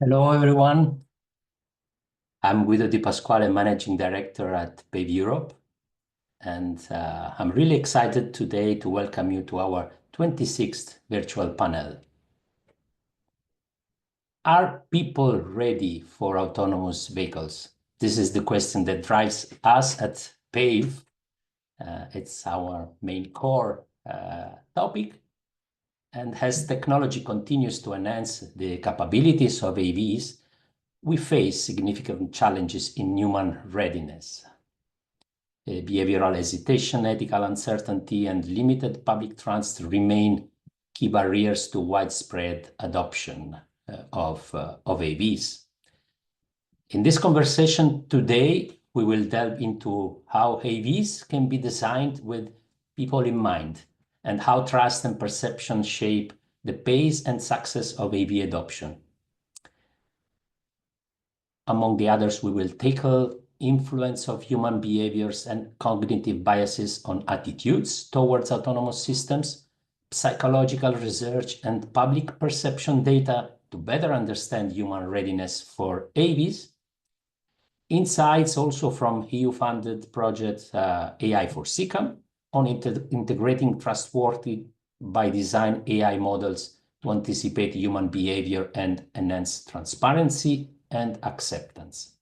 Hello, everyone. I'm Guido Di Pasquale, Managing Director at PAVE Europe, and I'm really excited today to welcome you to our 26th virtual panel. Are people ready for autonomous vehicles? This is the question that drives us at PAVE. It's our main core topic. And as technology continues to enhance the capabilities of AVs, we face significant challenges in human readiness. Behavioral hesitation, ethical uncertainty, and limited public trust remain key barriers to widespread adoption of AVs. In this conversation today, we will delve into how AVs can be designed with people in mind and how trust and perception shape the pace and success of AV adoption. Among the others, we will tackle influence of human behaviors and cognitive biases on attitudes towards autonomous systems, psychological research, and public perception data to better understand human readiness for AVs. Insights also from EU-funded project AI for SICAM on integrating trustworthy by design AI models to anticipate human behavior and enhance transparency and acceptance.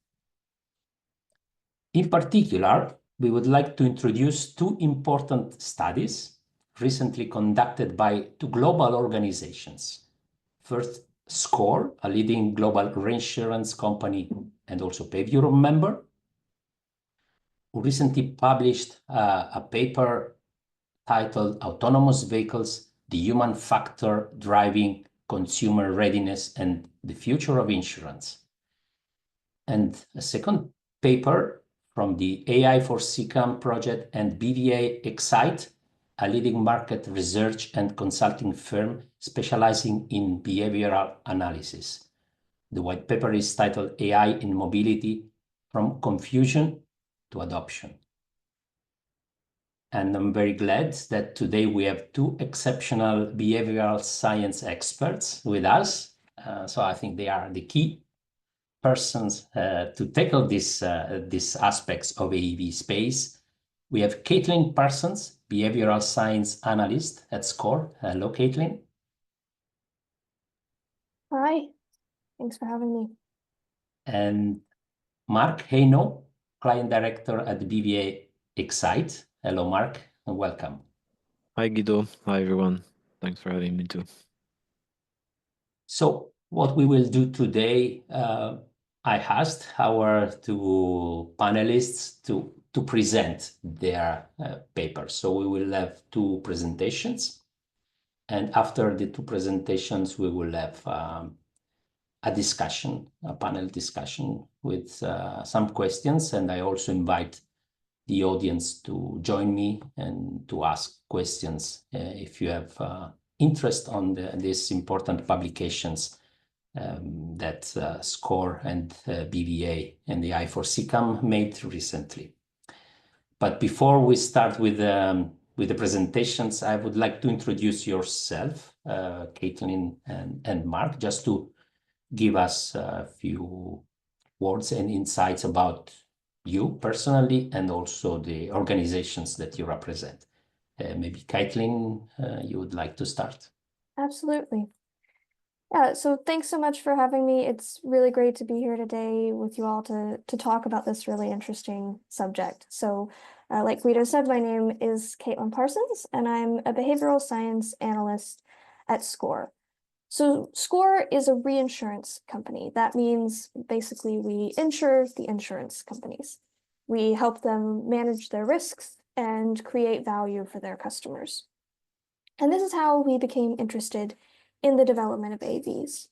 In particular, we would like to introduce two important studies recently conducted by two global organizations. First, SCORE, a leading global reinsurance company and also PAVE Europe member, who recently published a paper titled Autonomous Vehicles, the Human Factor Driving Consumer Readiness and the Future of Insurance. And a second paper from the AI for SICAM project and BVA Excite, a leading market research and consulting firm specializing in behavioral analysis. The white paper is titled AI in Mobility from Confusion to Adoption. And I'm very glad that today we have two exceptional behavioral science experts with us. So I think they are the key persons to tackle these aspects of AV space. We have Caitlin Parsons, behavioral science analyst at SCORE. Hello, Caitlin. Hi, thanks for having me. And Mark Haino, client director at BVA Excite. Hello, Mark, and welcome. Hi, Guido. Hi, everyone. Thanks for having me too. So what we will do today, I asked our two panelists to present their papers. So we will have two presentations. And after the two presentations, we will have a discussion, a panel discussion with some questions. And I also invite the audience to join me and to ask questions if you have interest on these important publications that SCORE and BVA and the I4CCAM made recently. But before we start with the presentations, I would like to introduce yourself, Caitlin and Mark, just to give us a few words and insights about you personally and also the organizations that you represent. Maybe Caitlin, you would like to start. Absolutely. Yeah, so thanks so much for having me. It's really great to be here today with you all to talk about this really interesting subject. So like Guido said, my name is Caitlin Parsons, and I'm a behavioral science analyst at SCORE. So SCORE is a reinsurance company. That means basically we insure the insurance companies. We help them manage their risks and create value for their customers. And this is how we became interested in the development of AVs.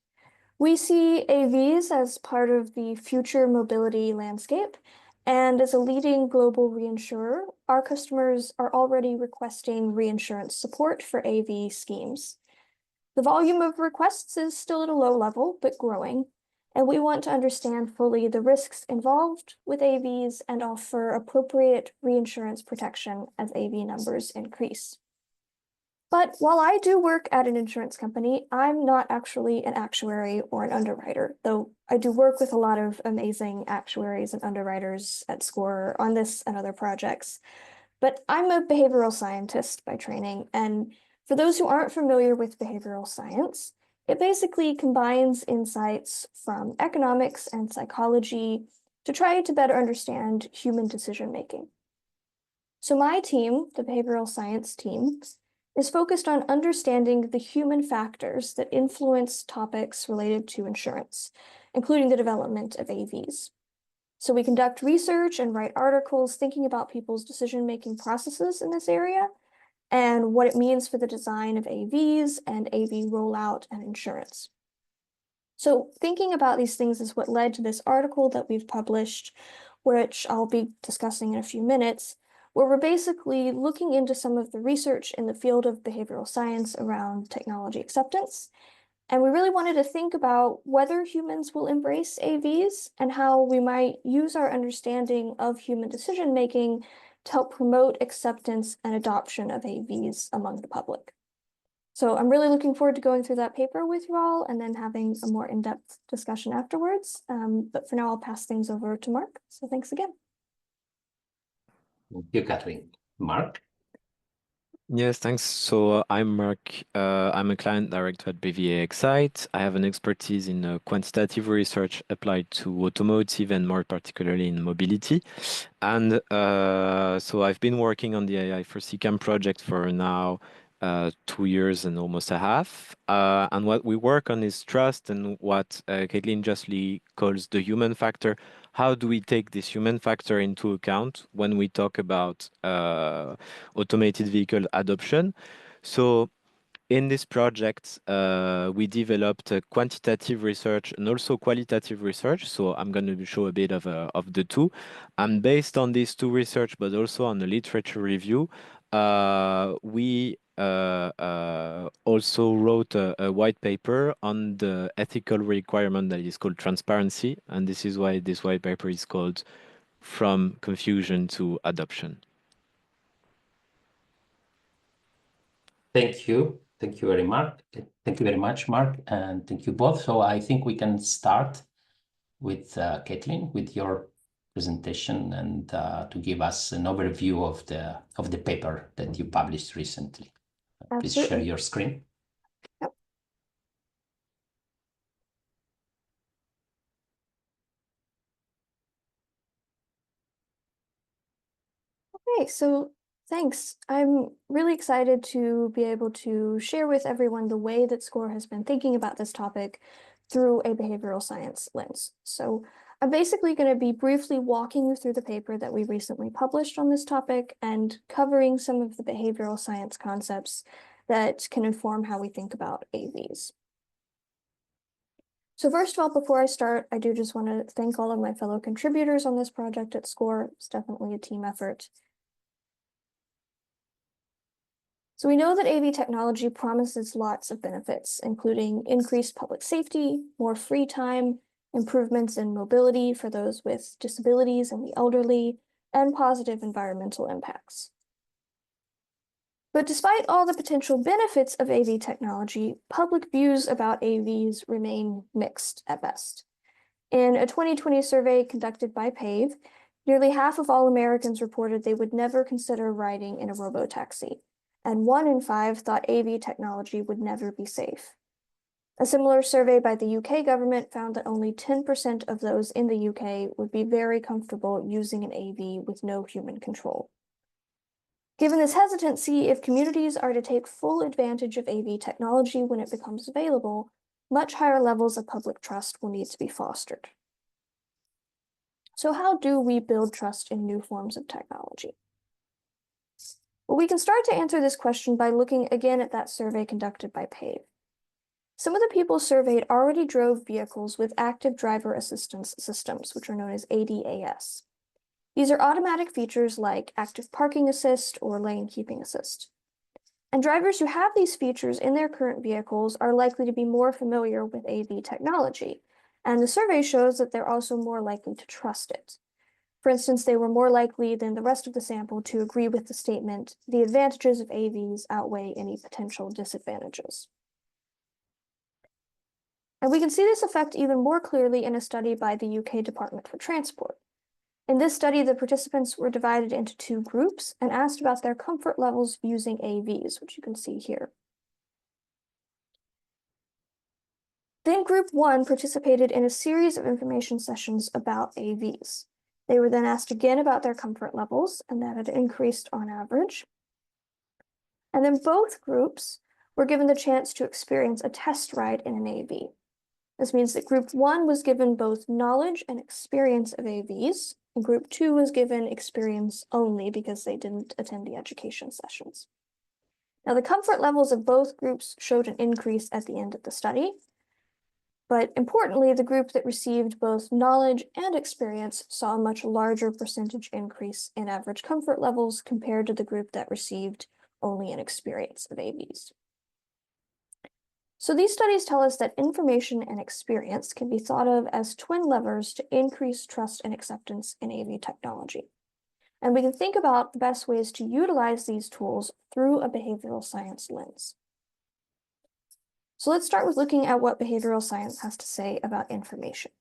We see AVs as part of the future mobility landscape, and as a leading global reinsurer, our customers are already requesting reinsurance support for AV schemes. The volume of requests is still at a low level, but growing, and we want to understand fully the risks involved with AVs and offer appropriate reinsurance protection as AV numbers increase. But while I do work at an insurance company, I'm not actually an actuary or an underwriter, though I do work with a lot of amazing actuaries and underwriters at SCORE on this and other projects. But I'm a behavioral scientist by training, and for those who aren't familiar with behavioral science, it basically combines insights from economics and psychology to try to better understand human decision making. So my team, the behavioral science team, is focused on understanding the human factors that influence topics related to insurance, including the development of AVs. So we conduct research and write articles thinking about people's decision-making processes in this area and what it means for the design of AVs and AV rollout and insurance. So thinking about these things is what led to this article that we've published, which I'll be discussing in a few minutes, where we're basically looking into some of the research in the field of behavioral science around technology acceptance. And we really wanted to think about whether humans will embrace AVs and how we might use our understanding of human decision-making to help promote acceptance and adoption of AVs among the public. So I'm really looking forward to going through that paper with you all and then having a more in-depth discussion afterwards. But for now, I'll pass things over to Mark. So thanks again. Thank you, Kathleen. Mark? Yes, thanks. So I'm Mark. I'm a client director at BVA Excite. I have an expertise in quantitative research applied to automotive and more particularly in mobility. And so I've been working on the AI for CCAM project for now 2 years and almost a half. And what we work on is trust and what Caitlin justly calls the human factor. How do we take this human factor into account when we talk about automated vehicle adoption? So in this project, we developed a quantitative research and also qualitative research. So I'm going to show a bit of the two. And based on these two research, but also on the literature review, we also wrote a white paper on the ethical requirement that is called transparency. And this is why this white paper is called From Confusion to Adoption. Thank you. Thank you very much. Thank you very much, Mark, and thank you both. So I think we can start with Caitlin, with your presentation and to give us an overview of the paper that you published recently. Please share Absolutely. your screen. Yep. Okay, so thanks. I'm really excited to be able to share with everyone the way that SCORE has been thinking about this topic through a behavioral science lens. So I'm basically going to be briefly walking you through the paper that we recently published on this topic and covering some of the behavioral science concepts that can inform how we think about AVs. So first of all, before I start, I do just want to thank all of my fellow contributors on this project at SCORE. It's definitely a team effort. So we know that AV technology promises lots of benefits, including increased public safety, more free time, improvements in mobility for those with disabilities and the elderly, and positive environmental impacts. But despite all the potential benefits of AV technology, public views about AVs remain mixed at best. In a 2020 survey conducted by PAVE, nearly half of all Americans reported they would never consider riding in a robotaxi, and 1 in 5 thought AV technology would never be safe. A similar survey by the UK government found that only 10% of those in the UK would be very comfortable using an AV with no human control. Given this hesitancy, if communities are to take full advantage of AV technology when it becomes available, much higher levels of public trust will need to be fostered. So how do we build trust in new forms of technology? Well, we can start to answer this question by looking again at that survey conducted by PAVE. Some of the people surveyed already drove vehicles with active driver assistance systems, which are known as ADAS. These are automatic features like active parking assist or lane keeping assist. And drivers who have these features in their current vehicles are likely to be more familiar with AV technology, and the survey shows that they're also more likely to trust it. For instance, they were more likely than the rest of the sample to agree with the statement, "The advantages of AVs outweigh any potential disadvantages." And we can see this effect even more clearly in a study by the UK Department for Transport. In this study, the participants were divided into two groups and asked about their comfort levels using AVs, which you can see here. Then Group 1 participated in a series of information sessions about AVs. They were then asked again about their comfort levels, and that had increased on average. And then both groups were given the chance to experience a test ride in an AV. This means that Group 1 was given both knowledge and experience of AVs, and Group 2 was given experience only because they didn't attend the education sessions. Now, the comfort levels of both groups showed an increase at the end of the study, but importantly, the group that received both knowledge and experience saw a much larger percentage increase in average comfort levels compared to the group that received only an experience of AVs. So these studies tell us that information and experience can be thought of as twin levers to increase trust and acceptance in AV technology. And we can think about the best ways to utilize these tools through a behavioral science lens. So let's start with looking at what behavioral science has to say about information.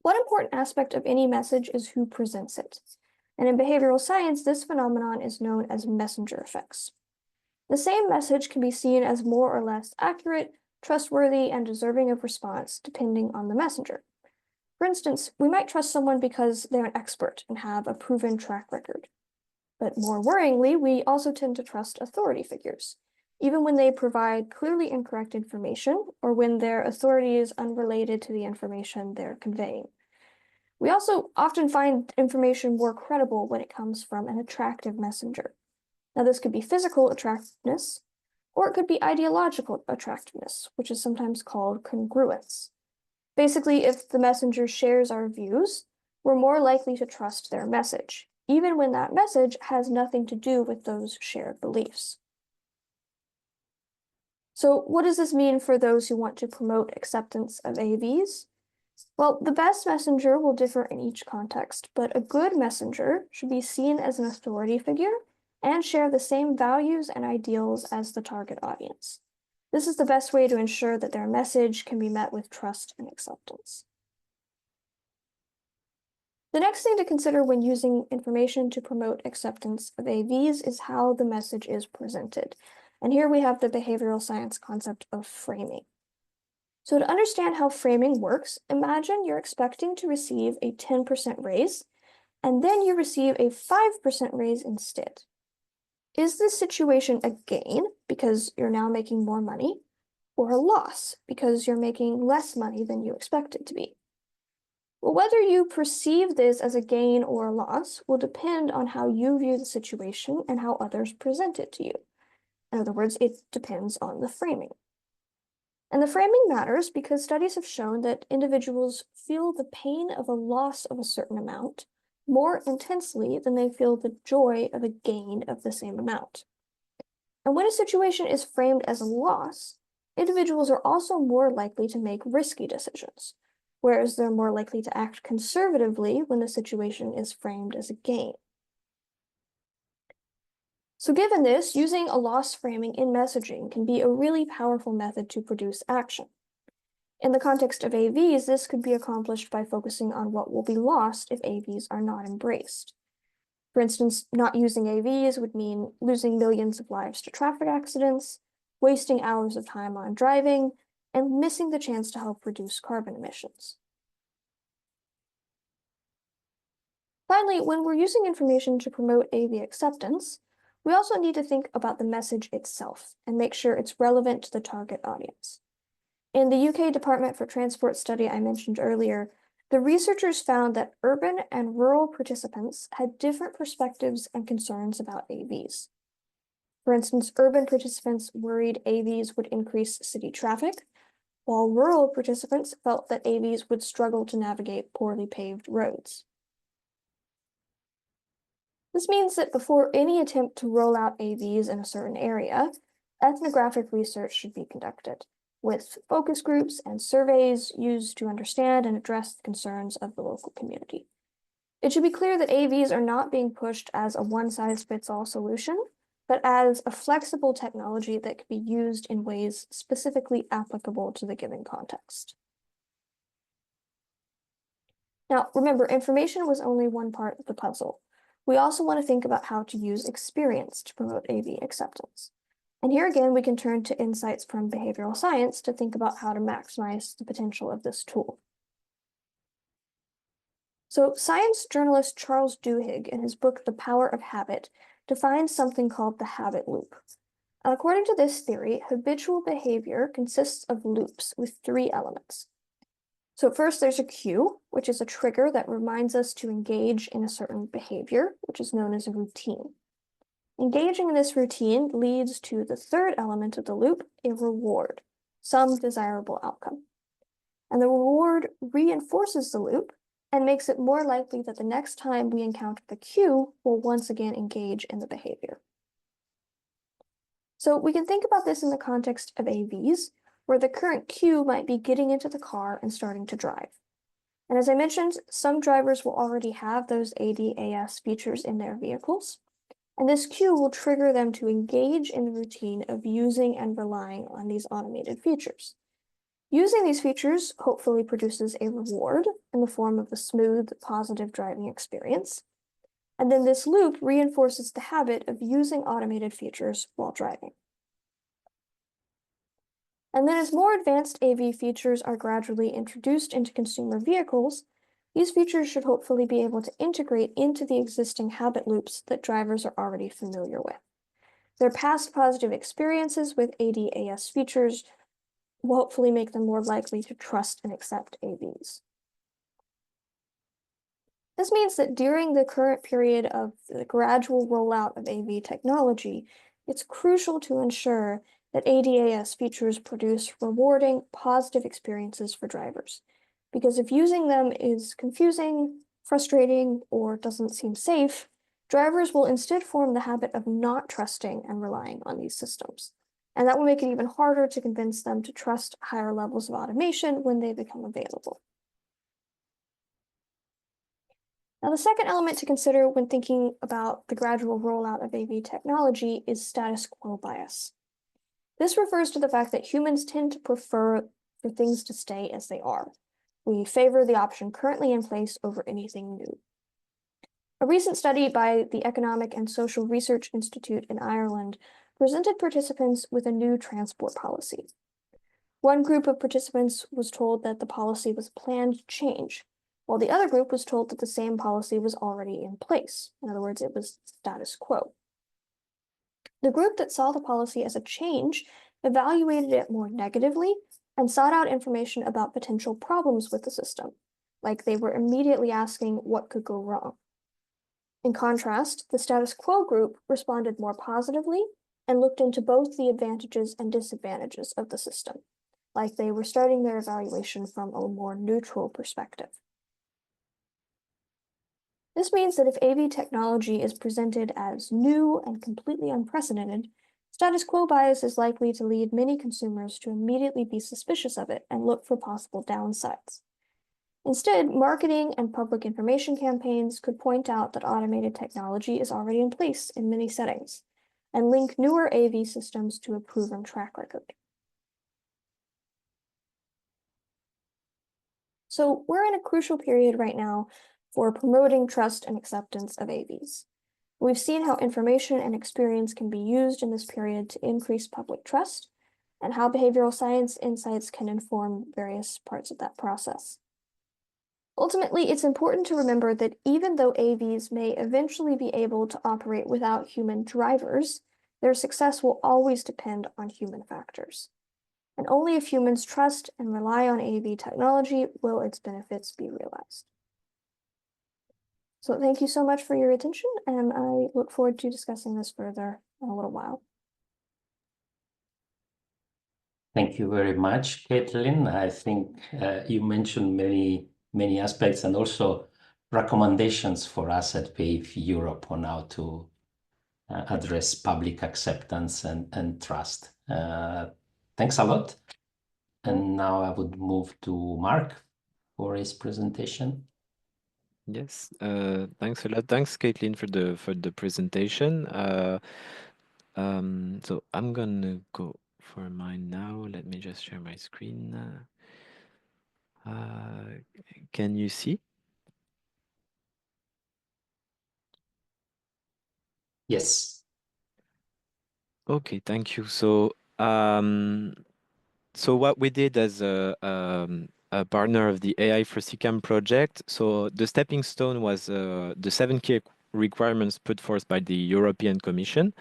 One important aspect of any message is who presents it. And in behavioral science, this phenomenon is known as messenger effects. The same message can be seen as more or less accurate, trustworthy, and deserving of response depending on the messenger. For instance, we might trust someone because they're an expert and have a proven track record. But more worryingly, we also tend to trust authority figures, even when they provide clearly incorrect information or when their authority is unrelated to the information they're conveying. We also often find information more credible when it comes from an attractive messenger. Now, this could be physical attractiveness, or it could be ideological attractiveness, which is sometimes called congruence. Basically, if the messenger shares our views, we're more likely to trust their message, even when that message has nothing to do with those shared beliefs. So what does this mean for those who want to promote acceptance of AVs? Well, the best messenger will differ in each context, but a good messenger should be seen as an authority figure and share the same values and ideals as the target audience. This is the best way to ensure that their message can be met with trust and acceptance. The next thing to consider when using information to promote acceptance of AVs is how the message is presented. And here we have the behavioral science concept of framing. So to understand how framing works, imagine you're expecting to receive a 10% raise, and then you receive a 5% raise instead. Is this situation a gain because you're now making more money, or a loss because you're making less money than you expected to be? Well, whether you perceive this as a gain or a loss will depend on how you view the situation and how others present it to you. In other words, it depends on the framing. And the framing matters because studies have shown that individuals feel the pain of a loss of a certain amount more intensely than they feel the joy of a gain of the same amount. And when a situation is framed as a loss, individuals are also more likely to make risky decisions, whereas they're more likely to act conservatively when the situation is framed as a gain. So given this, using a loss framing in messaging can be a really powerful method to produce action. In the context of AVs, this could be accomplished by focusing on what will be lost if AVs are not embraced. For instance, not using AVs would mean losing millions of lives to traffic accidents, wasting hours of time on driving, and missing the chance to help reduce carbon emissions. Finally, when we're using information to promote AV acceptance, we also need to think about the message itself and make sure it's relevant to the target audience. In the UK Department for Transport study I mentioned earlier, the researchers found that urban and rural participants had different perspectives and concerns about AVs. For instance, urban participants worried AVs would increase city traffic, while rural participants felt that AVs would struggle to navigate poorly paved roads. This means that before any attempt to roll out AVs in a certain area, ethnographic research should be conducted. with focus groups and surveys used to understand and address the concerns of the local community. It should be clear that AVs are not being pushed as a one-size-fits-all solution, but as a flexible technology that can be used in ways specifically applicable to the given context. Now, remember, information was only one part of the puzzle. We also want to think about how to use experience to promote AV acceptance. And here again, we can turn to insights from behavioral science to think about how to maximize the potential of this tool. So science journalist Charles Duhigg, in his book, The Power of Habit, defines something called the habit loop. According to this theory, habitual behavior consists of loops with 3 elements. So first, there's a cue, which is a trigger that reminds us to engage in a certain behavior, which is known as a routine. Engaging in this routine leads to the third element of the loop, a reward, some desirable outcome. And the reward reinforces the loop and makes it more likely that the next time we encounter the cue, we'll once again engage in the behavior. So we can think about this in the context of AVs, where the current cue might be getting into the car and starting to drive. And as I mentioned, some drivers will already have those ADAS features in their vehicles, and this cue will trigger them to engage in the routine of using and relying on these automated features. Using these features hopefully produces a reward in the form of a smooth, positive driving experience, and then this loop reinforces the habit of using automated features while driving. And then as more advanced AV features are gradually introduced into consumer vehicles, these features should hopefully be able to integrate into the existing habit loops that drivers are already familiar with. Their past positive experiences with ADAS features will hopefully make them more likely to trust and accept AVs. This means that during the current period of the gradual rollout of AV technology, it's crucial to ensure that ADAS features produce rewarding, positive experiences for drivers. Because if using them is confusing, frustrating, or doesn't seem safe, drivers will instead form the habit of not trusting and relying on these systems. And that will make it even harder to convince them to trust higher levels of automation when they become available. Now, the second element to consider when thinking about the gradual rollout of AV technology is status quo bias. This refers to the fact that humans tend to prefer for things to stay as they are. We favor the option currently in place over anything new. A recent study by the Economic and Social Research Institute in Ireland presented participants with a new transport policy. One group of participants was told that the policy was a planned change, while the other group was told that the same policy was already in place. In other words, it was status quo. The group that saw the policy as a change evaluated it more negatively and sought out information about potential problems with the system, like they were immediately asking what could go wrong. In contrast, the status quo group responded more positively and looked into both the advantages and disadvantages of the system, like they were starting their evaluation from a more neutral perspective. This means that if AV technology is presented as new and completely unprecedented, status quo bias is likely to lead many consumers to immediately be suspicious of it and look for possible downsides. Instead, marketing and public information campaigns could point out that automated technology is already in place in many settings and link newer AV systems to a proven track record. So we're in a crucial period right now for promoting trust and acceptance of AVs. We've seen how information and experience can be used in this period to increase public trust, and how behavioral science insights can inform various parts of that process. Ultimately, it's important to remember that even though AVs may eventually be able to operate without human drivers, their success will always depend on human factors. And only if humans trust and rely on AV technology will its benefits be realized. So thank you so much for your attention, and I look forward to discussing this further in a little while. Thank you very much, Caitlin. I think you mentioned many aspects and also recommendations for us at PAVE Europe on how to address public acceptance and trust. Thanks a lot. And now I would move to Mark for his presentation. Yes, thanks a lot. Thanks, Caitlin, for the presentation. So I'm gonna go for mine now. Let me just share my screen. Can you see? Yes. Okay, thank you. So what we did as a partner of the AI for CCAM project, so the stepping stone was the 7 key requirements put forth by the European Commission.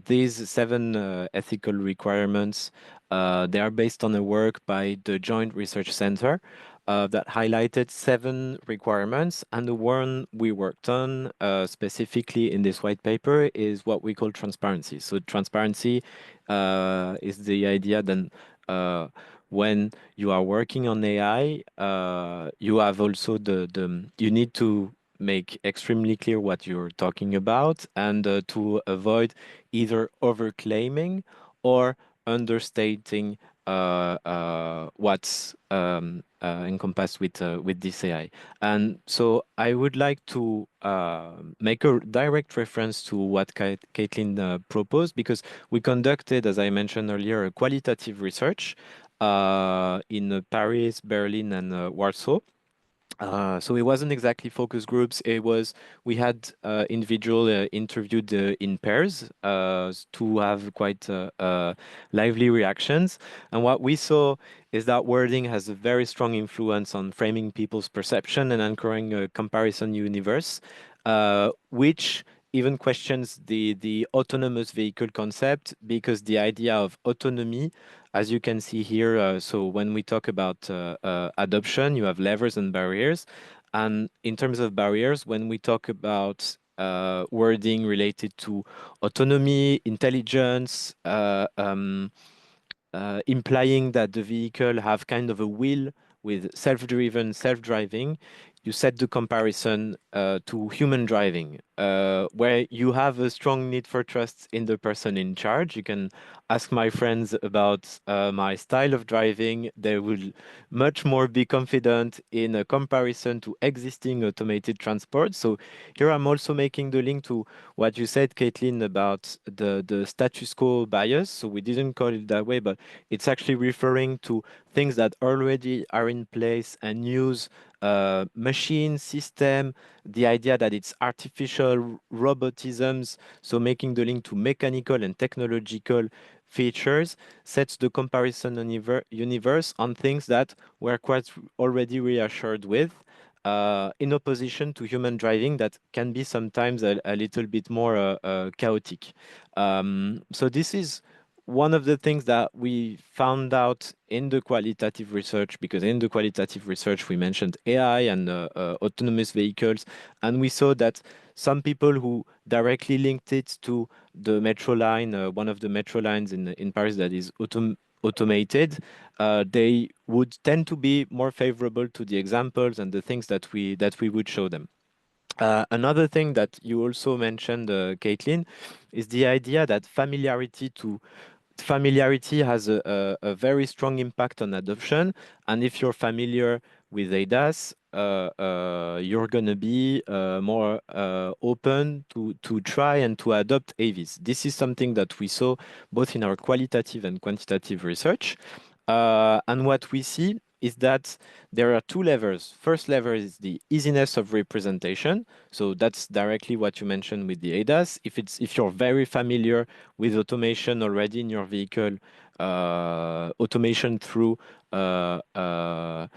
These 7 ethical requirements, they are based on a work by the Joint Research Center that highlighted 7 requirements. And the one we worked on specifically in this white paper is what we call transparency. So transparency is the idea that when you are working on AI, you have also you need to make extremely clear what you're talking about and to avoid either overclaiming or understating what's encompassed with this AI. And so I would like to make a direct reference to what Caitlin proposed, because we conducted, as I mentioned earlier, a qualitative research in Paris, Berlin, and Warsaw. So it wasn't exactly focus groups. It was we had individual interviewed in pairs to have quite lively reactions. And what we saw is that wording has a very strong influence on framing people's perception and anchoring a comparison universe, which even questions the autonomous vehicle concept, because the idea of autonomy, as you can see here, so when we talk about adoption, you have levers and barriers. And in terms of barriers, when we talk about wording related to autonomy, intelligence, implying that the vehicle have kind of a will with self-driven, self-driving, you set the comparison to human driving, where you have a strong need for trust in the person in charge. You can ask my friends about my style of driving. They will much more be confident in a comparison to existing automated transport. So here I'm also making the link to what you said, Caitlin, about the status quo bias. So we didn't call it that way, but it's actually referring to things that already are in place and use machine system, the idea that it's artificial robotisms, so making the link to mechanical and technological features sets the comparison universe on things that we're quite already reassured with, in opposition to human driving that can be sometimes a little bit more chaotic. So this is one of the things that we found out in the qualitative research, because in the qualitative research we mentioned AI and autonomous vehicles, and we saw that some people who directly linked it to the metro line, one of the metro lines in Paris that is automated, they would tend to be more favorable to the examples and the things that we would show them. Another thing that you also mentioned, Caitlin, is the idea that familiarity has a very strong impact on adoption. And if you're familiar with ADAS, you're going to be more open to try and to adopt AVs. This is something that we saw both in our qualitative and quantitative research. And what we see is that there are 2 levers. First lever is the easiness of representation. So that's directly what you mentioned with the ADAS. If you're very familiar with automation already in your vehicle, automation through line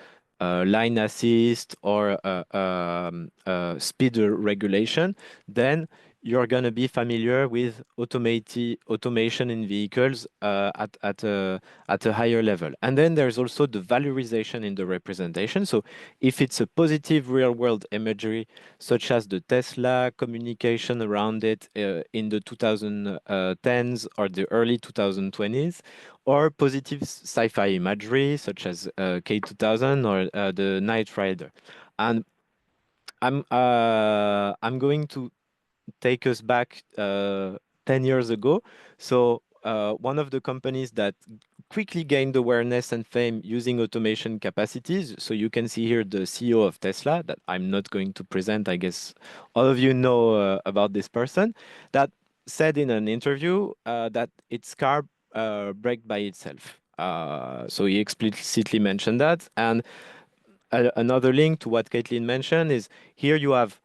assist or speed regulation, then you're going to be familiar with automation in vehicles at a higher level. And then there's also the valorization in the representation. So if it's a positive real world imagery, such as the Tesla communication around it in the 2010s or the early 2020s, or positive sci-fi imagery, such as K2000 or the Knight Rider. And I'm going to take us back 10 years ago. So one of the companies that quickly gained awareness and fame using automation capacities. So you can see here the CEO of Tesla that I'm not going to present. I guess all of you know about this person that said in an interview that its car brake by itself. So he explicitly mentioned that. And another link to what Caitlin mentioned is here you have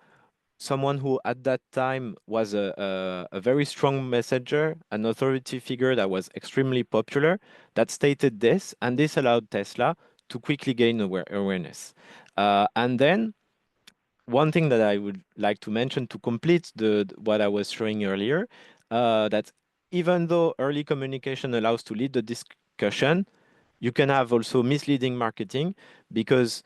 someone who at that time was a very strong messenger, an authority figure that was extremely popular, that stated this, and this allowed Tesla to quickly gain awareness. And then one thing that I would like to mention to complete what I was showing earlier, that even though early communication allows to lead the discussion, you can have also misleading marketing because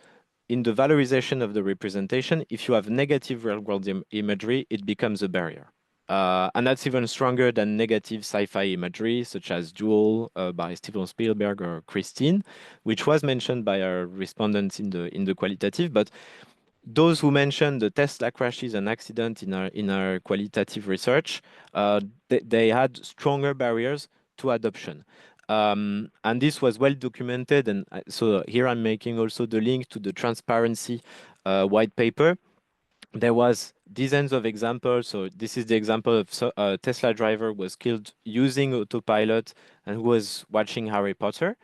in the valorization of the representation, if you have negative real-world imagery, it becomes a barrier. And that's even stronger than negative sci-fi imagery, such as Duel by Steven Spielberg or Christine, which was mentioned by our respondents in the qualitative. But those who mentioned the Tesla crashes and accident in our qualitative research, they had stronger barriers to adoption. And this was well documented. And so here I'm making also the link to the transparency white paper. There was dozens of examples. So this is the example of a Tesla driver was killed using autopilot and who was watching Harry Potter.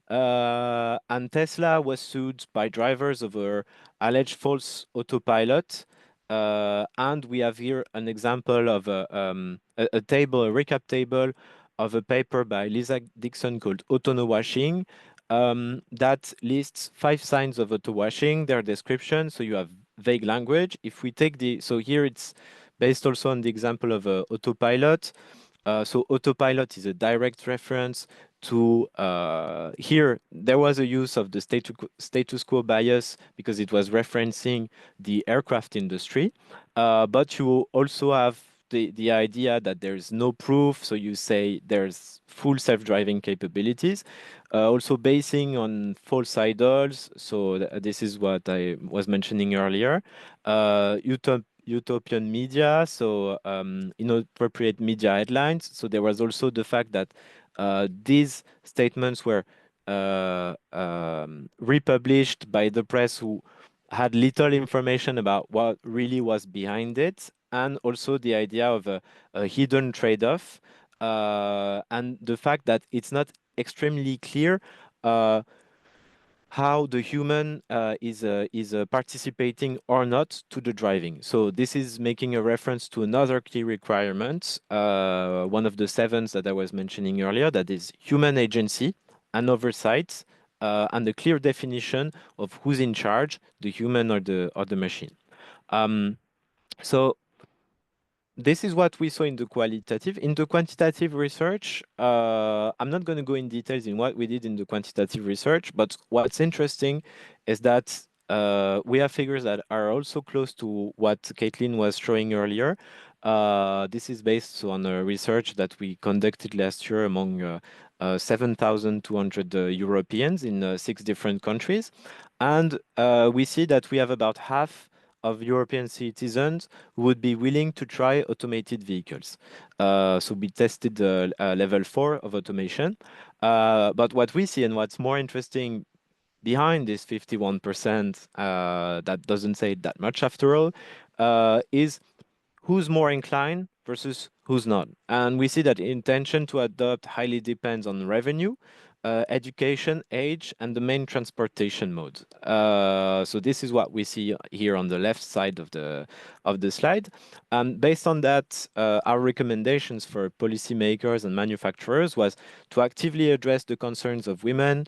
And Tesla was sued by drivers over alleged false autopilot. And we have here an example of a table, a recap table of a paper by Lisa Dixon called Auto Washing that lists 5 signs of auto washing, their description. So you have vague language. If we take so here it's based also on the example of autopilot. So autopilot is a direct reference to here there was a use of the status quo bias because it was referencing the aircraft industry, but you also have the idea that there's no proof, so you say there's full self-driving capabilities, also basing on false idols. So this is what I was mentioning earlier. Utopian media, so inappropriate media headlines. So there was also the fact that these statements were republished by the press who had little information about what really was behind it, and also the idea of a hidden trade-off, and the fact that it's not extremely clear uh, how the human is participating or not to the driving. So this is making a reference to another key requirement, one of the 7s that I was mentioning earlier, that is human agency and oversight, and a clear definition of who's in charge, the human or the machine. So this is what we saw in the qualitative. In the quantitative research, I'm not going to go in details in what we did in the quantitative research, but what's interesting is that we have figures that are also close to what Caitlin was showing earlier. This is based on a research that we conducted last year among 7,200 Europeans in 6 different countries. And we see that we have about half of European citizens who would be willing to try automated vehicles. So we tested level 4 of automation. But what we see and what's more interesting behind this 51%, that doesn't say that much after all, is who's more inclined versus who's not. And we see that intention to adopt highly depends on revenue, education, age, and the main transportation mode. So this is what we see here on the left side of the slide. Based on that, our recommendations for policymakers and manufacturers was to actively address the concerns of women,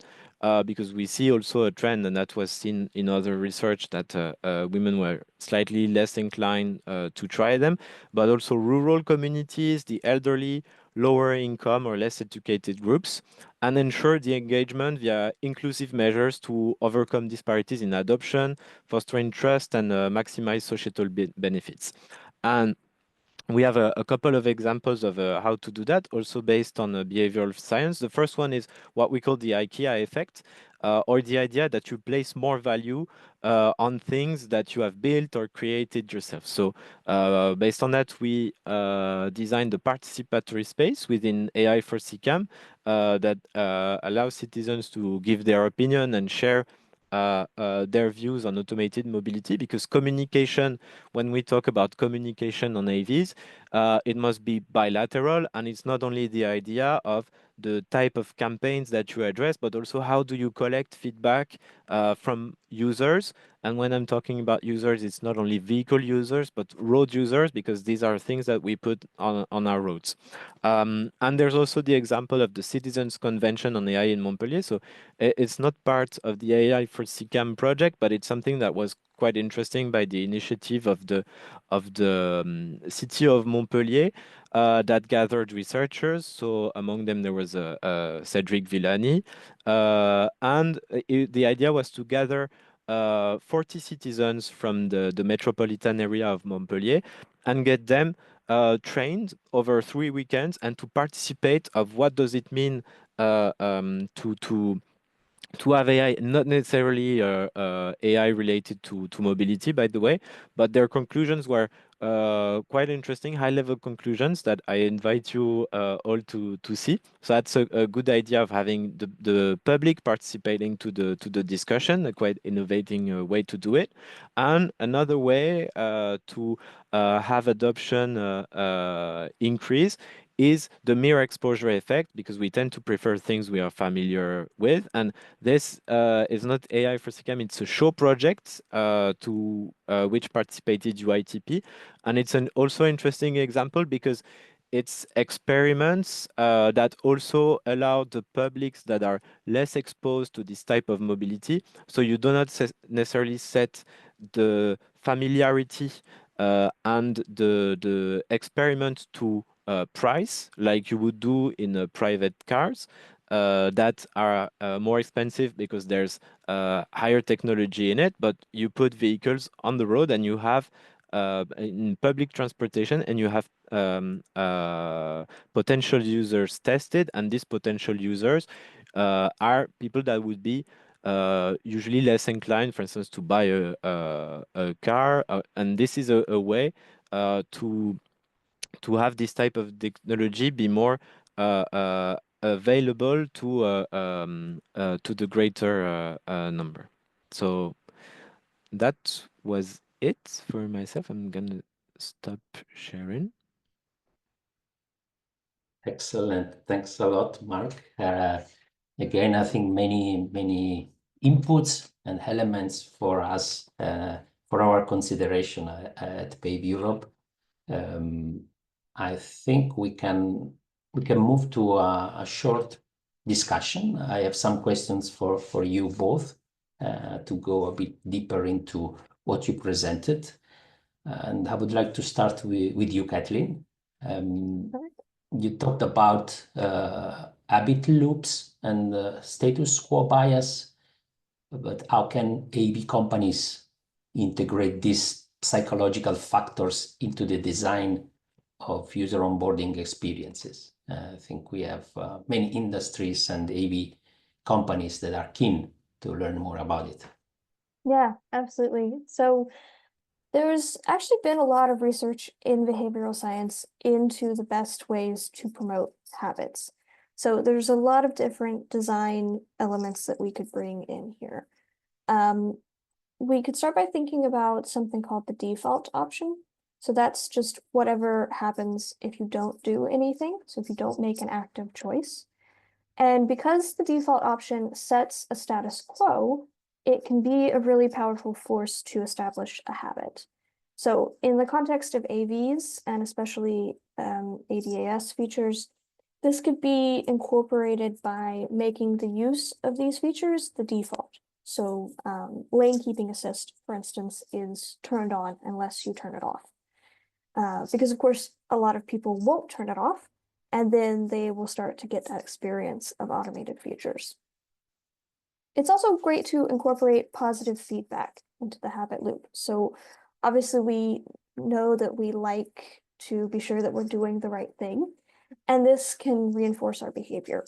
because we see also a trend, and that was seen in other research, that women were slightly less inclined to try them, but also rural communities, the elderly, lower income or less educated groups, and ensure the engagement via inclusive measures to overcome disparities in adoption, fostering trust, and maximize societal benefits. And we have a couple of examples of how to do that, also based on behavioral science. The first one is what we call the IKEA effect. or the idea that you place more value on things that you have built or created yourself. So based on that, we designed a participatory space within AI for CCAM that allows citizens to give their opinion and share their views on automated mobility, because communication, when we talk about communication on AVs, it must be bilateral, and it's not only the idea of the type of campaigns that you address, but also how do you collect feedback from users. And when I'm talking about users, it's not only vehicle users, but road users, because these are things that we put on our roads. And there's also the example of the Citizens Convention on AI in Montpellier. So it's not part of the AI for CCAM project, but it's something that was quite interesting by the initiative of the city of Montpellier that gathered researchers. So among them there was Cedric Villani, and the idea was to gather 40 citizens from the metropolitan area of Montpellier and get them trained over 3 weekends and to participate of what does it mean to have AI, not necessarily AI related to mobility, by the way, but their conclusions were quite interesting, high-level conclusions that I invite you all to see. So that's a good idea of having the public participating to the discussion, a quite innovating way to do it. And another way to have adoption increase is the mere exposure effect, because we tend to prefer things we are familiar with. And this is not AI for CCAM, it's a show project to which participated UITP. And it's an also interesting example because it's experiments that also allow the publics that are less exposed to this type of mobility. So you do not necessarily set the familiarity and the experiment to price like you would do in private cars that are more expensive because there's higher technology in it, but you put vehicles on the road and you have in public transportation and you have potential users tested, and these potential users are people that would be usually less inclined, for instance, to buy a car, and this is a way to have this type of technology be more available to the greater number. So that was it for myself. I'm gonna stop sharing. Excellent. Thanks a lot, Mark. Again, I think many inputs and elements for us, for our consideration at PAVE Europe. I think we can move to a short discussion. I have some questions for you both to go a bit deeper into what you presented. And I would like to start with you, Kathleen. You talked about habit loops and status quo bias, but how can AV companies integrate these psychological factors into the design of user onboarding experiences? I think we have many industries and AV companies that are keen to learn more about it. Yeah, absolutely. So there's actually been a lot of research in behavioral science into the best ways to promote habits. So there's a lot of different design elements that we could bring in here. We could start by thinking about something called the default option. So that's just whatever happens if you don't do anything. So if you don't make an active choice. And because the default option sets a status quo, it can be a really powerful force to establish a habit. So in the context of AVs, and especially ADAS features, this could be incorporated by making the use of these features the default. So lane keeping assist, for instance, is turned on unless you turn it off. Because of course, a lot of people won't turn it off, and then they will start to get that experience of automated features. It's also great to incorporate positive feedback into the habit loop. So obviously we know that we like to be sure that we're doing the right thing, and this can reinforce our behavior.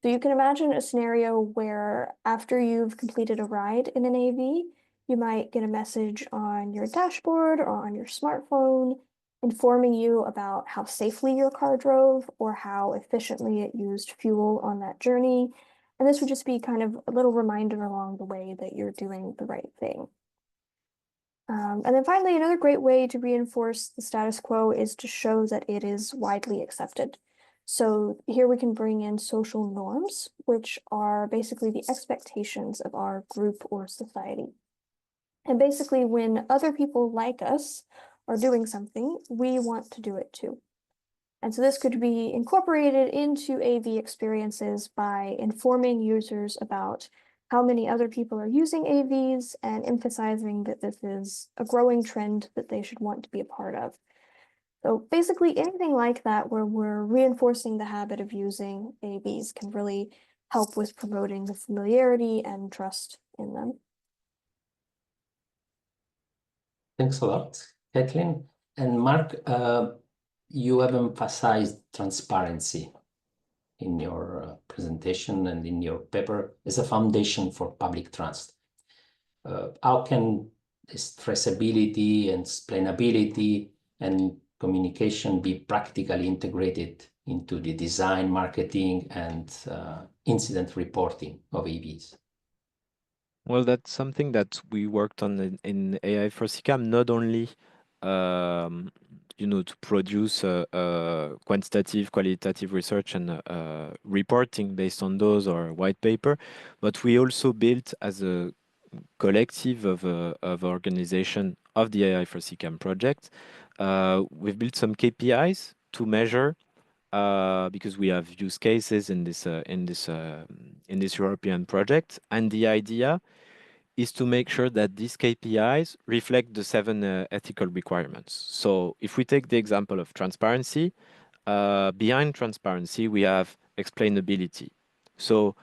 So you can imagine a scenario where after you've completed a ride in an AV, you might get a message on your dashboard or on your smartphone informing you about how safely your car drove or how efficiently it used fuel on that journey. And this would just be kind of a little reminder along the way that you're doing the right thing. And then finally, another great way to reinforce the status quo is to show that it is widely accepted. So here we can bring in social norms, which are basically the expectations of our group or society. And basically, when other people like us are doing something, we want to do it too. And so this could be incorporated into AV experiences by informing users about how many other people are using AVs and emphasizing that this is a growing trend that they should want to be a part of. So basically anything like that where we're reinforcing the habit of using AVs can really help with promoting the familiarity and trust in them. Thanks a lot, Kathleen. And Mark, you have emphasized transparency in your presentation and in your paper as a foundation for public trust. How can this traceability and explainability and communication be practically integrated into the design, marketing, and incident reporting of AVs? Well, that's something that we worked on in AI for CCAM, not only to produce quantitative, qualitative research and reporting based on those or white paper, but we also built as a collective of organization of the AI for CCAM project. We've built some KPIs to measure because we have use cases in this European project, and the idea is to make sure that these KPIs reflect the 7 ethical requirements. So if we take the example of transparency, behind transparency, we have explainability. So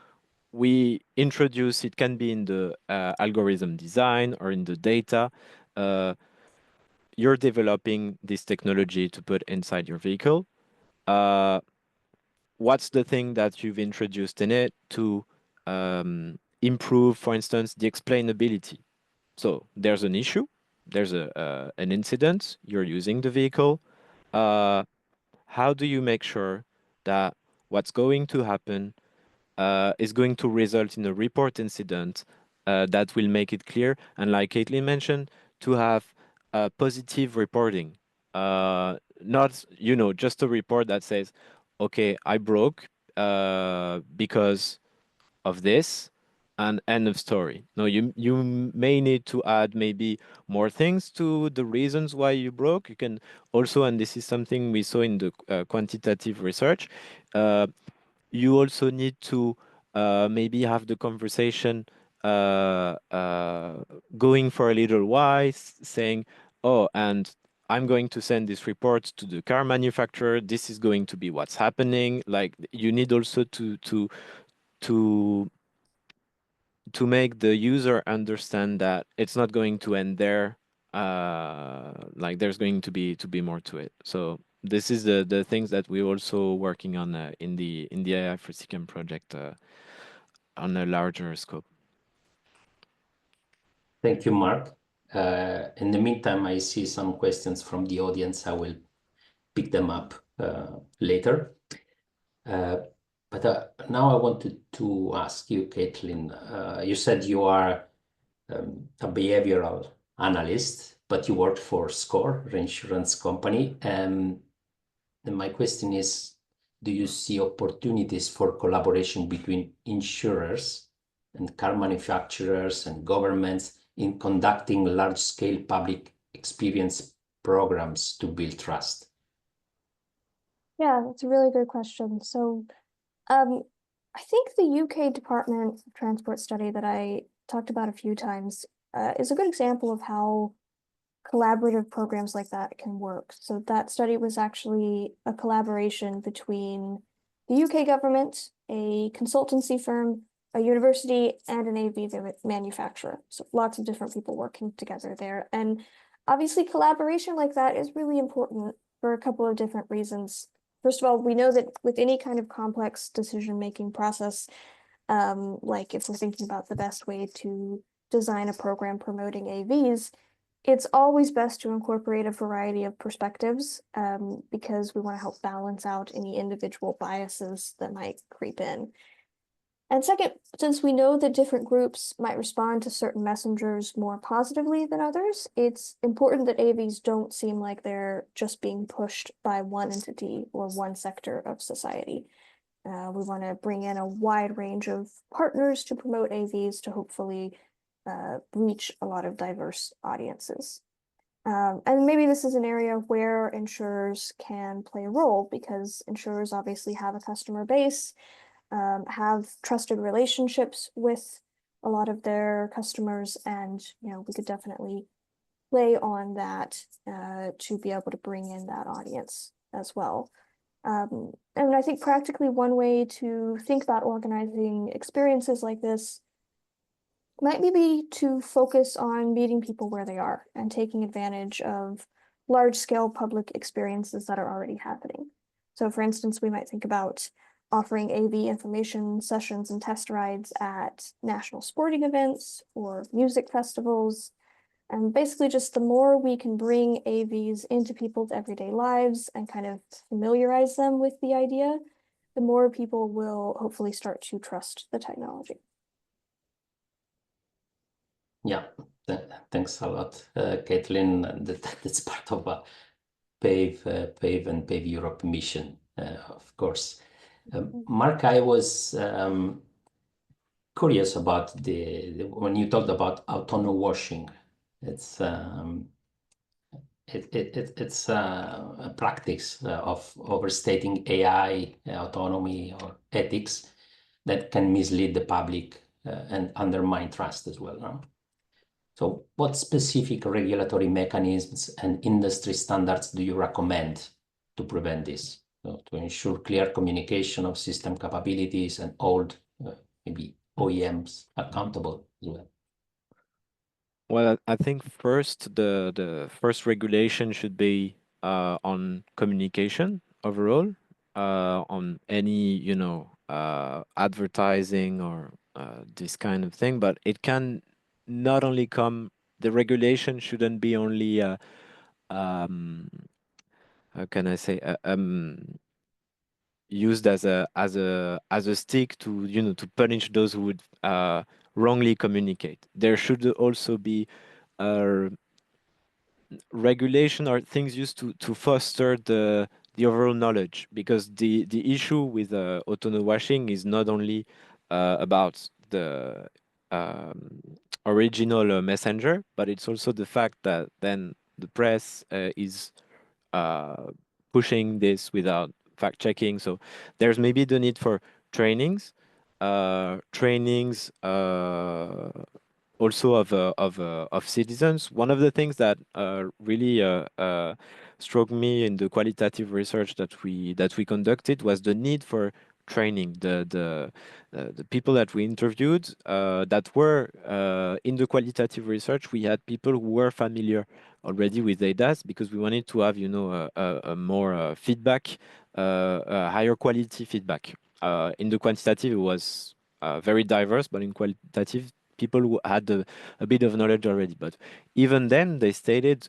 we introduce, it can be in the algorithm design or in the data. You're developing this technology to put inside your vehicle. What's the thing that you've introduced in it to improve, for instance, the explainability? So there's an issue, there's an incident, you're using the vehicle. How do you make sure that what's going to happen is going to result in a report incident that will make it clear? And like Caitlin mentioned, to have positive reporting, not just a report that says, okay, I broke because of this, and end of story. No, you may need to add maybe more things to the reasons why you broke. You can also, and this is something we saw in the quantitative research, you also need to maybe have the conversation going for a little while, saying, oh, and I'm going to send this report to the car manufacturer. This is going to be what's happening. Like, you need also to make the user understand that it's not going to end there. Like, there's going to be more to it. So this is the things that we're also working on in the AI for CCAM project on a larger scope. Thank you, Mark. In the meantime, I see some questions from the audience. I will pick them up later. But now I wanted to ask you, Caitlin, you said you are a behavioral analyst, but you worked for SCORE, reinsurance company. And my question is, do you see opportunities for collaboration between insurers and car manufacturers and governments in conducting large-scale public experience programs to build trust? Yeah, that's a really good question. So I think the UK Department of Transport study that I talked about a few times is a good example of how collaborative programs like that can work. So that study was actually a collaboration between the UK government, a consultancy firm, a university, and an AV manufacturer. So lots of different people working together there. And obviously collaboration like that is really important for a couple of different reasons. First of all, we know that with any kind of complex decision-making process, like if we're thinking about the best way to design a program promoting AVs, it's always best to incorporate a variety of perspectives, because we want to help balance out any individual biases that might creep in. And second, since we know that different groups might respond to certain messengers more positively than others, it's important that AVs don't seem like they're just being pushed by one entity or one sector of society. We want to bring in a wide range of partners to promote AVs to hopefully reach a lot of diverse audiences. And maybe this is an area where insurers can play a role, because insurers obviously have a customer base, have trusted relationships with a lot of their customers, and we could definitely play on that to be able to bring in that audience as well. And I think practically one way to think about organizing experiences like this might be to focus on meeting people where they are and taking advantage of large-scale public experiences that are already happening. So for instance, we might think about offering AV information sessions and test rides at national sporting events or music festivals. And basically just the more we can bring AVs into people's everyday lives and kind of familiarize them with the idea, the more people will hopefully start to trust the technology. Yeah, thanks a lot, Caitlin. That's part of a PAVE and PAVE Europe mission, of course. Mark, I was curious about when you talked about autonomous washing. It's it's a practice of overstating AI autonomy or ethics that can mislead the public and undermine trust as well. No? So what specific regulatory mechanisms and industry standards do you recommend to prevent this? So to ensure clear communication of system capabilities and hold maybe OEMs accountable as well? Well, I think first the first regulation should be on communication overall, on any advertising or this kind of thing. But it can not only come. The regulation shouldn't be only um, how can I say used as a stick to to punish those who would wrongly communicate. There should also be uh, regulation or things used to foster the overall knowledge, because the issue with autonomous washing is not only about the um, original messenger, but it's also the fact that then the press is uh, pushing this without fact checking. So there's maybe the need for trainings, trainings also of citizens. One of the things that really struck me in the qualitative research that we conducted was the need for training. The people that we interviewed that were in the qualitative research, we had people who were familiar already with ADAS, because we wanted to have a more feedback, a higher quality feedback. In the quantitative, it was very diverse, but in qualitative, people who had a bit of knowledge already. But even then, they stated,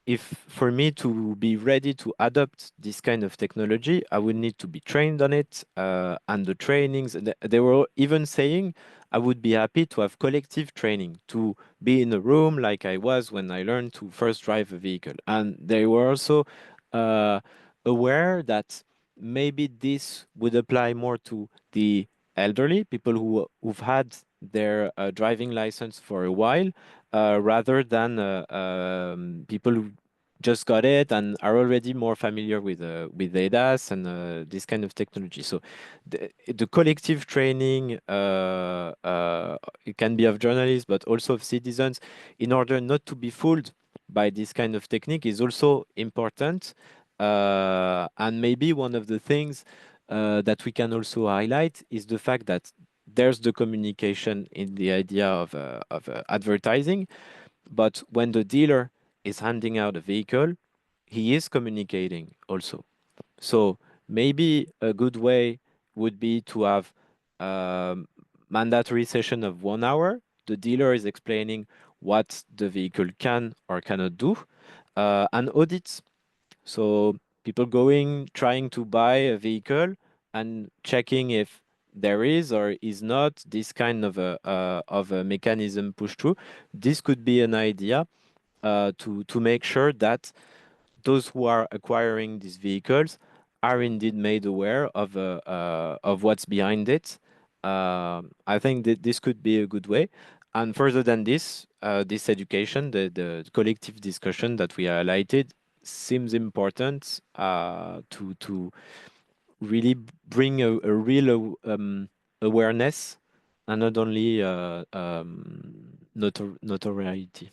if for me to be ready to adopt this kind of technology, I would need to be trained on it, and the trainings. They were even saying, I would be happy to have collective training, to be in a room like I was when I learned to first drive a vehicle. And they were also uh, aware that maybe this would apply more to the elderly, people who've had their driving license for a while, rather than people who just got it and are already more familiar with ADAS and this kind of technology. So the collective training, it can be of journalists, but also of citizens, in order not to be fooled by this kind of technique, is also important. And maybe one of the things that we can also highlight is the fact that there's the communication in the idea of advertising, but when the dealer is handing out a vehicle, he is communicating also. So maybe a good way would be to have a mandatory session of 1 hour. The dealer is explaining what the vehicle can or cannot do, and audits. So people going, trying to buy a vehicle and checking if there is or is not this kind of a mechanism pushed through. This could be an idea to make sure that those who are acquiring these vehicles are indeed made aware of what's behind it. I think that this could be a good way. And further than this, this education, the collective discussion that we highlighted, seems important to really bring a real awareness and not only notoriety.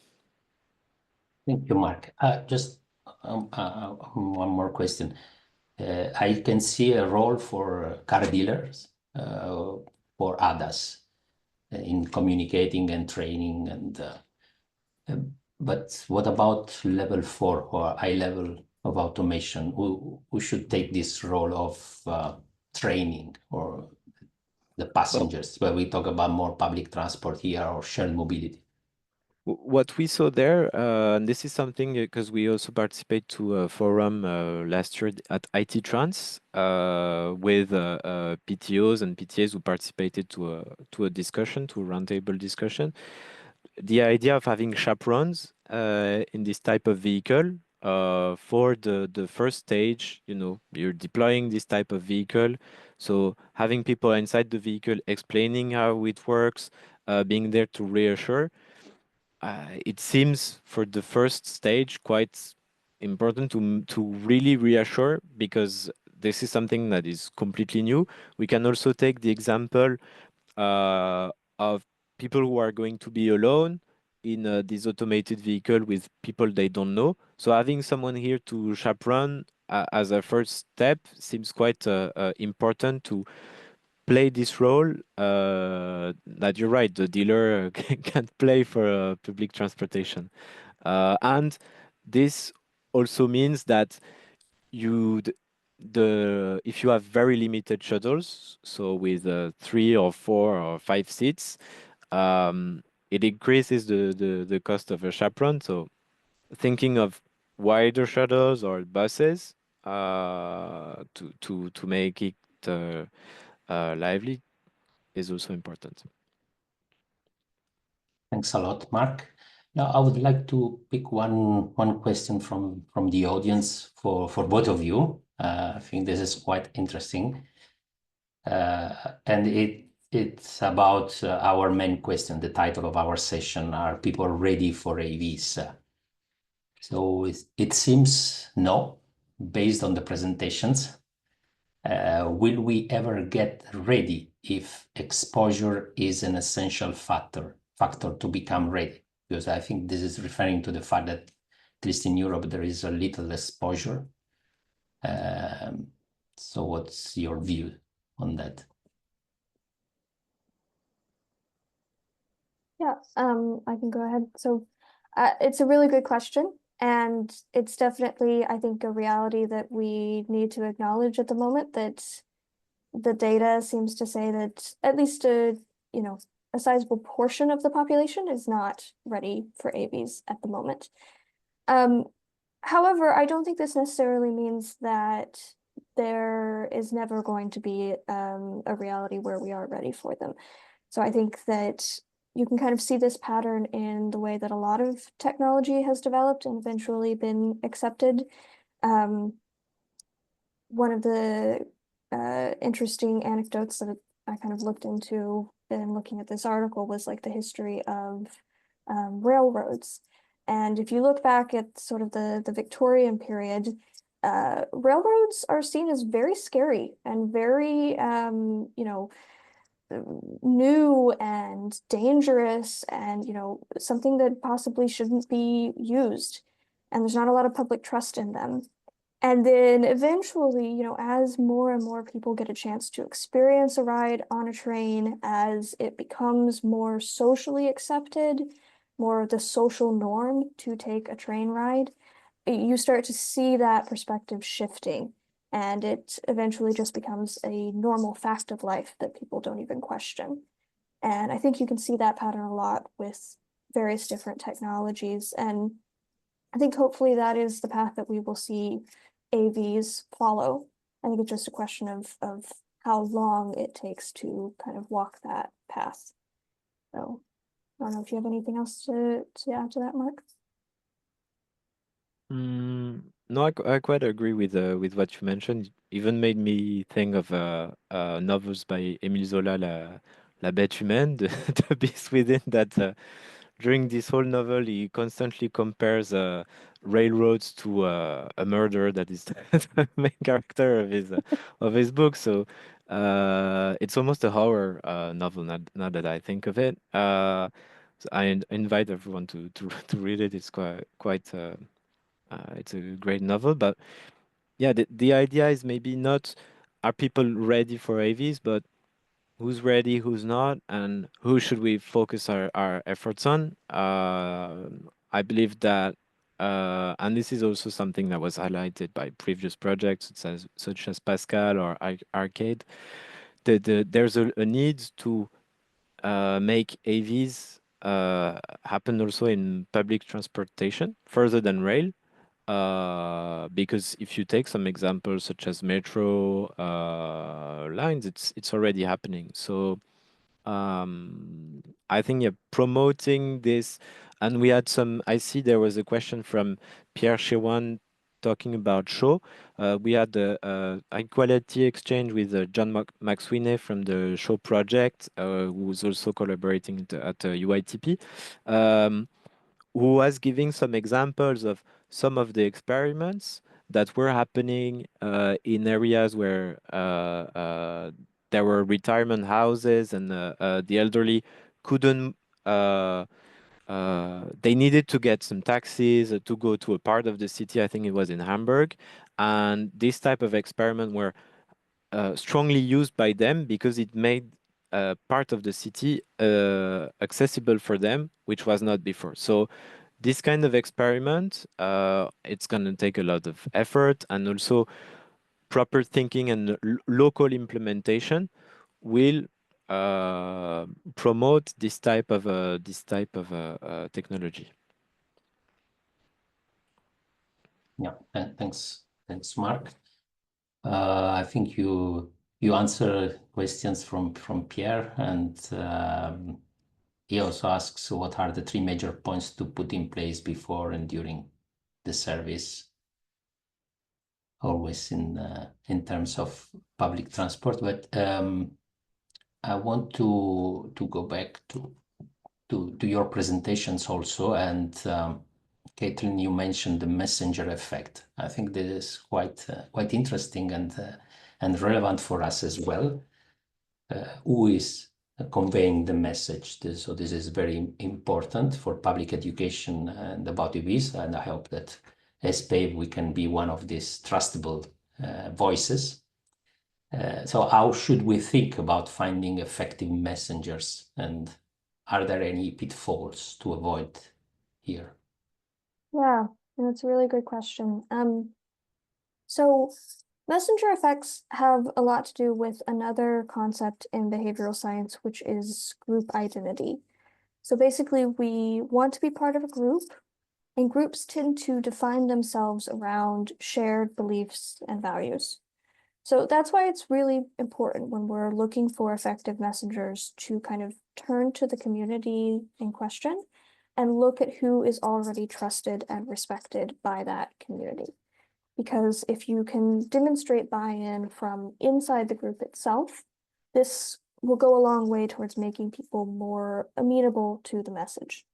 Thank you, Mark. Just one more question. I can see a role for car dealers, for ADAS in communicating and training, but what about level 4 or high level of automation? Who should take this role of training, or the Well, passengers, where we talk about more public transport here or shared mobility? what we saw there, and this is something because we also participate to a forum last year at IT Trans with PTOs and PTAs who participated to a discussion, to a roundtable discussion. The idea of having chaperones in this type of vehicle for the first stage, you know, you're deploying this type of vehicle, so having people inside the vehicle explaining how it works, being there to reassure. It seems for the first stage quite important to really reassure, because this is something that is completely new. We can also take the example of people who are going to be alone in this automated vehicle with people they don't know. So having someone here to chaperone as a first step seems quite important to play this role that you're right, the dealer can't play for public transportation. And this also means that you the if you have very limited shuttles, so with 3 or 4 or 5 seats, it increases the cost of a chaperone. So thinking of wider shuttles or buses to make it lively is also important. Thanks a lot, Mark. Now, I would like to pick one question from the audience for both of you. I think this is quite interesting, and it's about our main question. The title of our session: Are people ready for AVs? So it seems no, based on the presentations. Will we ever get ready if exposure is an essential factor to become ready? Because I think this is referring to the fact that, at least in Europe, there is a little exposure. So what's your view on that? Yeah, I can go ahead. So, it's a really good question, and it's definitely, I think, a reality that we need to acknowledge at the moment, that the data seems to say that at least a sizable portion of the population is not ready for AVs at the moment. However, I don't think this necessarily means that there is never going to be a reality where we are ready for them. So I think that you can kind of see this pattern in the way that a lot of technology has developed and eventually been accepted. One of the interesting anecdotes that I kind of looked into in looking at this article was like the history of railroads. And if you look back at sort of the Victorian period, railroads are seen as very scary and very, new and dangerous, and something that possibly shouldn't be used. And there's not a lot of public trust in them. And then eventually, as more and more people get a chance to experience a ride on a train, as it becomes more socially accepted, more the social norm to take a train ride, you start to see that perspective shifting. and it eventually just becomes a normal fact of life that people don't even question. And I think you can see that pattern a lot with various different technologies. And I think hopefully that is the path that we will see AVs follow. I think it's just a question of how long it takes to kind of walk that path. So I don't know if you have anything else to add to that, Mark. No, I quite agree with what you mentioned. Even made me think of novels by Émile Zola, La Bête Humaine, the Beast Within, that during this whole novel he constantly compares railroads to a murderer that is the main character of his book. So it's almost a horror novel now that I think of it. So I invite everyone to read it. It's quite it's a great novel, but yeah, the idea is maybe not are people ready for AVs, but who's ready, who's not, and who should we focus our efforts on. I believe that, and this is also something that was highlighted by previous projects such as Pascal or Arcade. There's a need to make AVs happen also in public transportation further than rail. Because if you take some examples such as metro lines, it's already happening. So I think yeah, promoting this, and we had some. I see there was a question from Pierre Chewan talking about show. We had a high quality exchange with John McSweeney from the show project, who's also collaborating at UITP. Who was giving some examples of some of the experiments that were happening in areas where there were retirement houses and the elderly couldn't. They needed to get some taxis to go to a part of the city. I think it was in Hamburg, and this type of experiment were strongly used by them because it made part of the city accessible for them, which was not before. So this kind of experiment, it's going to take a lot of effort and also proper thinking and local implementation will promote this type of technology. Yeah, thanks, Mark. I think you answer questions from Pierre, and he also asks what are the 3 major points to put in place before and during the service, always in terms of public transport. But I want to go back to your presentations also, and Caitlin, you mentioned the messenger effect. I think this is quite interesting and relevant for us as well. Who is conveying the message? So this is very important for public education and about EVs, and I hope that as PAVE we can be one of these trustable voices. So how should we think about finding effective messengers, and are there any pitfalls to avoid here? Yeah, that's a really good question. So messenger effects have a lot to do with another concept in behavioral science, which is group identity. So basically, we want to be part of a group, and groups tend to define themselves around shared beliefs and values. So that's why it's really important when we're looking for effective messengers to kind of turn to the community in question and look at who is already trusted and respected by that community. Because if you can demonstrate buy-in from inside the group itself, this will go a long way towards making people more amenable to the message.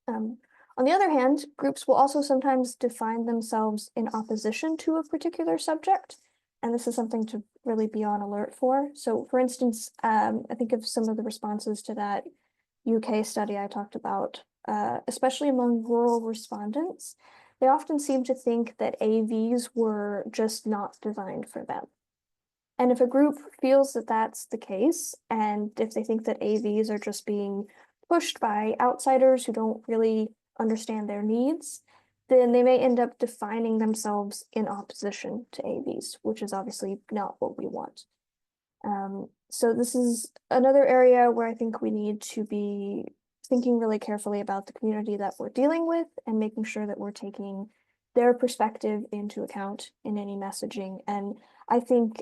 On the other hand, groups will also sometimes define themselves in opposition to a particular subject, and this is something to really be on alert for. So for instance, I think of some of the responses to that UK study I talked about, especially among rural respondents, they often seem to think that AVs were just not designed for them. And if a group feels that that's the case, and if they think that AVs are just being pushed by outsiders who don't really understand their needs, then they may end up defining themselves in opposition to AVs, which is obviously not what we want. So this is another area where I think we need to be thinking really carefully about the community that we're dealing with and making sure that we're taking their perspective into account in any messaging. And I think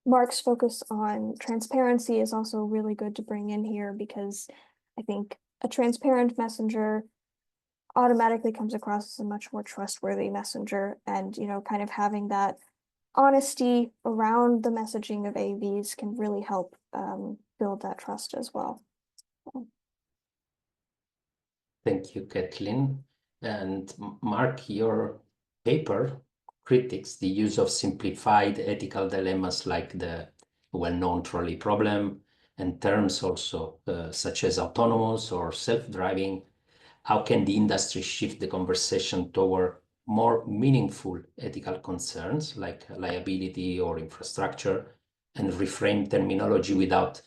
Mark's focus on transparency is also really good to bring in here, because I think a transparent messenger automatically comes across as a much more trustworthy messenger, and kind of having that honesty around the messaging of AVs can really help build that trust as well. Thank you, Kathleen. And Mark, your paper critiques the use of simplified ethical dilemmas like the well-known trolley problem, and terms also such as autonomous or self-driving. How can the industry shift the conversation toward more meaningful ethical concerns like liability or infrastructure, and reframe terminology without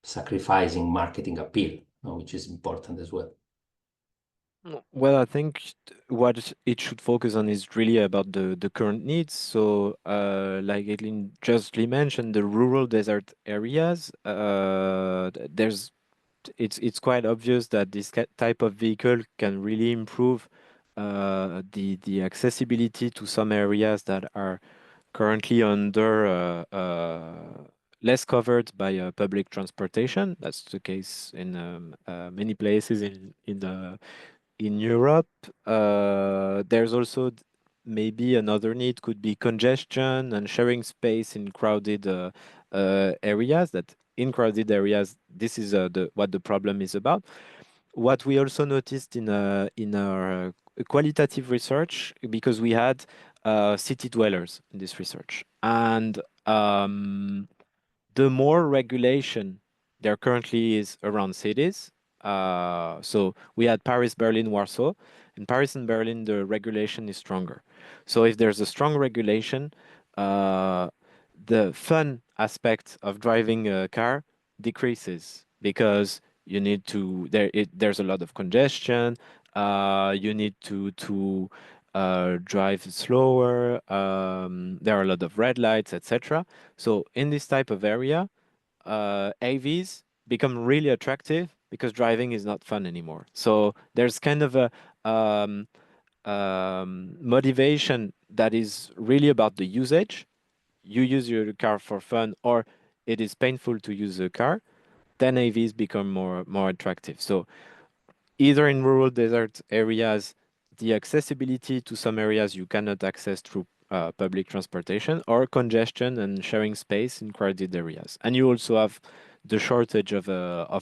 sacrificing marketing appeal, which is important as well? Well, I think what it should focus on is really about the current needs. So, like Aileen justly mentioned, the rural desert areas, it's quite obvious that this type of vehicle can really improve the accessibility to some areas that are currently under less covered by public transportation. That's the case in many places in Europe. There's also maybe another need could be congestion and sharing space in crowded areas. That in crowded areas, this is what the problem is about. What we also noticed in our qualitative research, because we had city dwellers in this research, and the more regulation there currently is around cities. So we had Paris, Berlin, Warsaw. In Paris and Berlin, the regulation is stronger. So if there's a strong regulation, the fun aspect of driving a car decreases, because you need to there's a lot of congestion. You need to drive slower. There are a lot of red lights, etc. So in this type of area, AVs become really attractive because driving is not fun anymore. So there's kind of a motivation that is really about the usage. You use your car for fun, or it is painful to use a car, then AVs become more attractive. So either in rural desert areas, the accessibility to some areas you cannot access through public transportation, or congestion and sharing space in crowded areas. And you also have the shortage of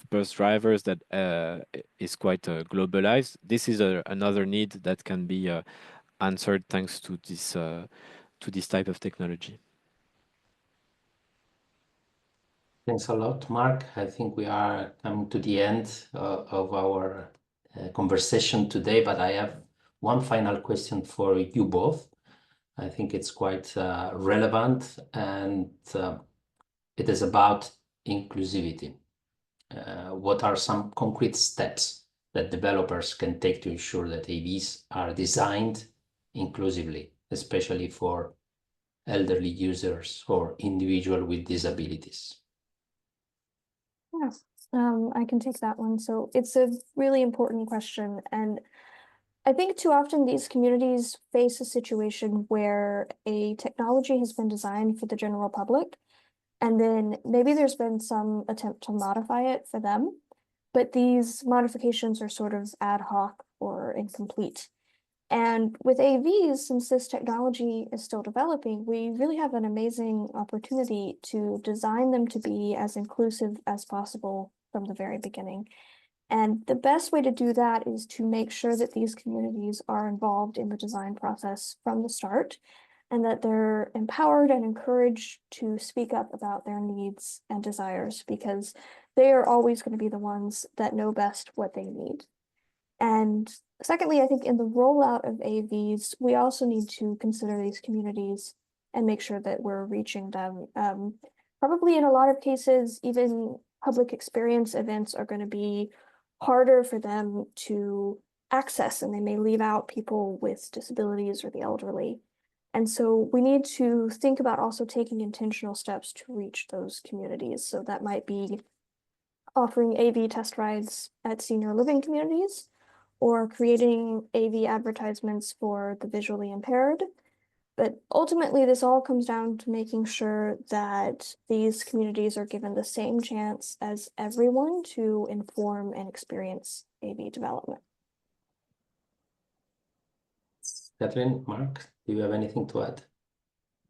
bus drivers that is quite globalized. This is another need that can be answered thanks to this type of technology. Thanks a lot, Mark. I think we are coming to the end of our conversation today, but I have one final question for you both. I think it's quite relevant, and it is about inclusivity. What are some concrete steps that developers can take to ensure that AVs are designed inclusively, especially for elderly users or individuals with disabilities? Yeah, I can take that one. So it's a really important question. And I think too often these communities face a situation where a technology has been designed for the general public, and then maybe there's been some attempt to modify it for them, but these modifications are sort of ad hoc or incomplete. And with AVs, since this technology is still developing, we really have an amazing opportunity to design them to be as inclusive as possible from the very beginning. And the best way to do that is to make sure that these communities are involved in the design process from the start, and that they're empowered and encouraged to speak up about their needs and desires, because they are always going to be the ones that know best what they need. And secondly, I think in the rollout of AVs, we also need to consider these communities and make sure that we're reaching them. Probably in a lot of cases, even public experience events are going to be harder for them to access, and they may leave out people with disabilities or the elderly. And so we need to think about also taking intentional steps to reach those communities. So that might be offering AV test rides at senior living communities, or creating AV advertisements for the visually impaired. But ultimately, this all comes down to making sure that these communities are given the same chance as everyone to inform and experience AV development. Catherine, Mark, do you have anything to add?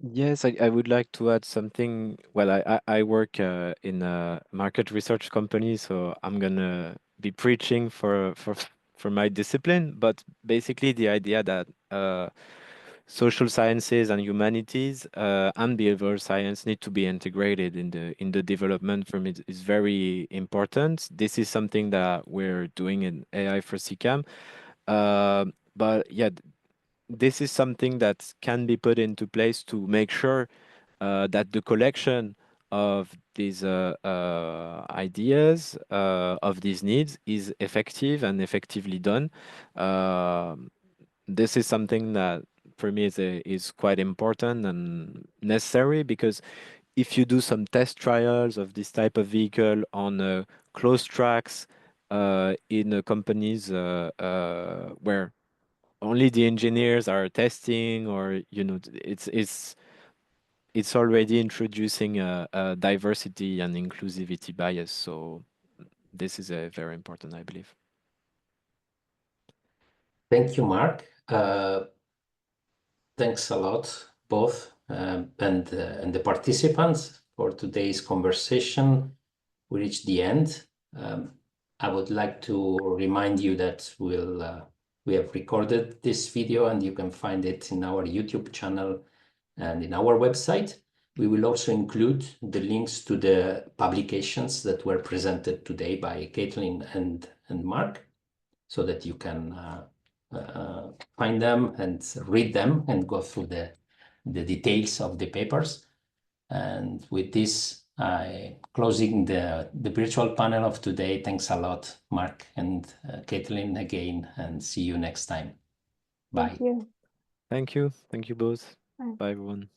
Yes, I would like to add something. Well, I work in a market research company, so I'm gonna be preaching for my discipline. But basically, the idea that social sciences and humanities and behavioral science need to be integrated in the development for me is very important. This is something that we're doing in AI for CCAM. But yeah, this is something that can be put into place to make sure that the collection of these ideas, of these needs, is effective and effectively done. This is something that for me is quite important and necessary, because if you do some test trials of this type of vehicle on closed tracks in companies where only the engineers are testing, or it's already introducing a diversity and inclusivity bias. So this is a very important, I believe. Thank you, Mark. Thanks a lot, both, and the participants for today's conversation. We reached the end. I would like to remind you that we have recorded this video, and you can find it in our YouTube channel and in our website. We will also include the links to the publications that were presented today by Caitlin and Mark, so that you can find them and read them and go through the details of the papers. And with this, I closing the virtual panel of today. Thanks a lot, Mark and Caitlin, again, and see you next time. Bye. Thank you. Thank you. Thank you both. Bye. Bye, everyone.